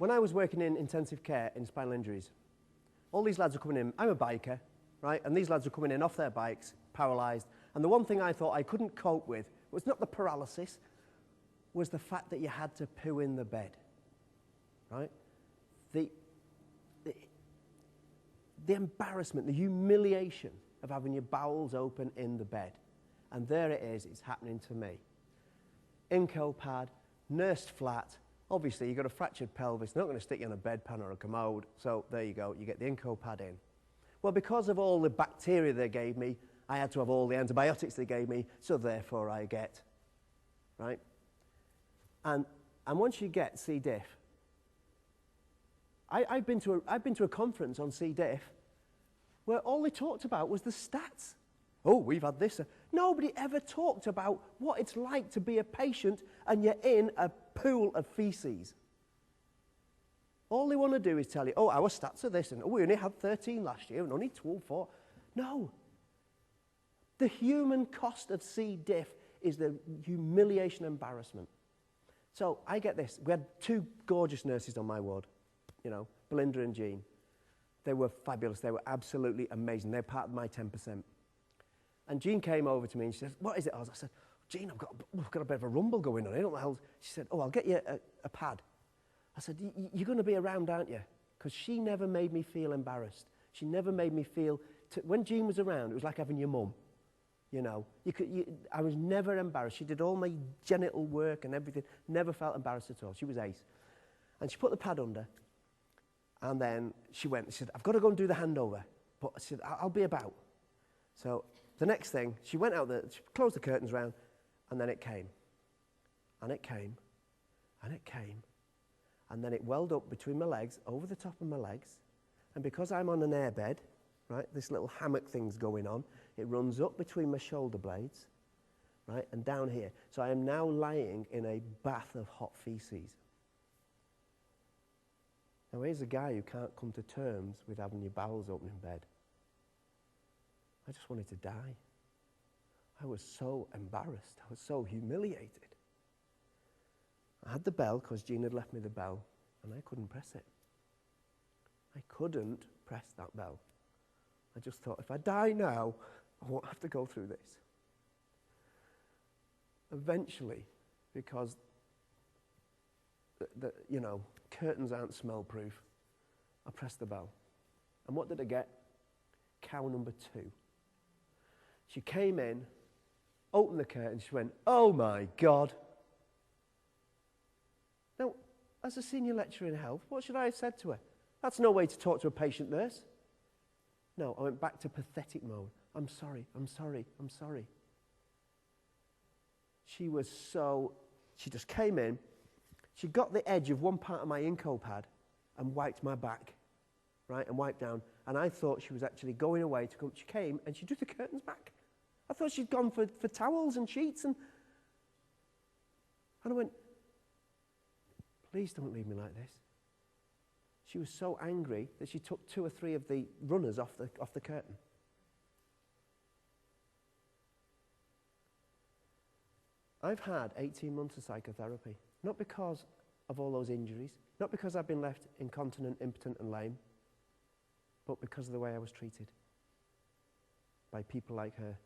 when I was working in intensive care in spinal injuries, all these lads were coming in. I'm a biker, right? And these lads were coming in off their bikes, paralysed. And the one thing I thought I couldn't cope with was not the paralysis, was the fact that you had to poo in the bed, right? The embarrassment, the humiliation of having your bowels open in the bed. And there it is, it's happening to me. Inco pad, nursed flat. Obviously, you've got a fractured pelvis. They're not going to stick you on a bedpan or a commode. So there you go, you get the Inco pad in. Well, because of all the bacteria they gave me, I had to have all the antibiotics they gave me, so therefore I get, right? And once you get C. diff, I've been to a conference on C. diff where all they talked about was the stats. Oh, we've had this. Nobody ever talked about what it's like to be a patient and you're in a pool of feces. All they want to do is tell you, oh, our stats are this, and oh, we only had 13 last year and only 12 for. No. The human cost of C. diff is the humiliation and embarrassment. So I get this. We had two gorgeous nurses on my ward, you know, Belinda and Jean. They were fabulous. They were absolutely amazing. They're part of my 10%. And Jean came over to me and she said, what is it? I said, Jean, I've got a bit of a rumble going on. I don't know what the hell. She said, oh, I'll get you a pad. I said, you're going to be around, aren't you? Because she never made me feel embarrassed. She never made me feel... when Jean was around, it was like having your mum. You know, I was never embarrassed. She did all my genital work and everything. Never felt embarrassed at all. She was ace. And she put the pad under. And then she went, she said, I've got to go and do the handover. But I said, I'll be about. So the next thing, she went out there, she closed the curtains round, and then it came. And it came. And it came. And then it welled up between my legs, over the top of my legs. And because I'm on an airbed, right, this little hammock thing's going on, it runs up between my shoulder blades, right, and down here. So I am now lying in a bath of hot feces. Now here's a guy who can't come to terms with having your bowels open in bed. I just wanted to die. I was so embarrassed. I was so humiliated. I had the bell because Jean had left me the bell and I couldn't press it. I couldn't press that bell. I just thought, if I die now, I won't have to go through this. Eventually, because you know, curtains aren't smell-proof, I pressed the bell. And what did I get? Cow number 2. She came in, opened the curtain, she went, oh my God. Now, as a senior lecturer in health, what should I have said to her? That's no way to talk to a patient nurse. No, I went back to pathetic mode. I'm sorry, I'm sorry, I'm sorry. She was so, she just came in, she got the edge of one part of my Inco pad and wiped my back, right, and wiped down. And I thought she was actually going away to come. She came and she drew the curtains back. I thought she'd gone for towels and sheets and I went, please don't leave me like this. She was so angry that she took 2 or 3 of the runners off the curtain. I've had 18 months of psychotherapy, not because of all those injuries, not because I've been left incontinent, impotent and lame, but because of the way I was treated by people like her.